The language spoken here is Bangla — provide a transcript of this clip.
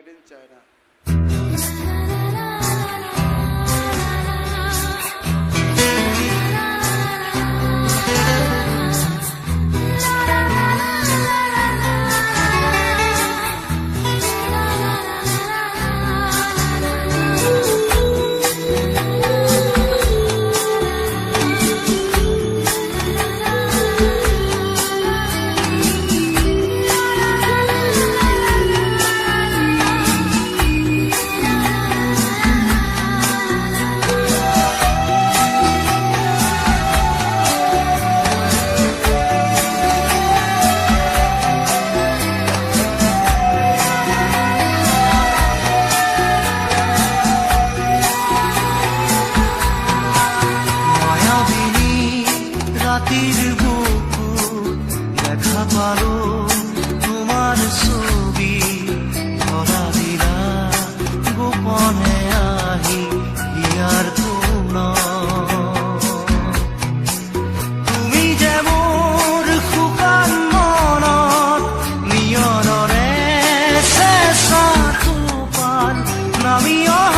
Made in China. রাতের বুকুর দেখা পারো তোমার ছবি ধরা দিলা গোপনে আহি হিয়ার তুমি যে মোর শুকান মনত নিয়নৰে চেঁচা টোপাল নামিয়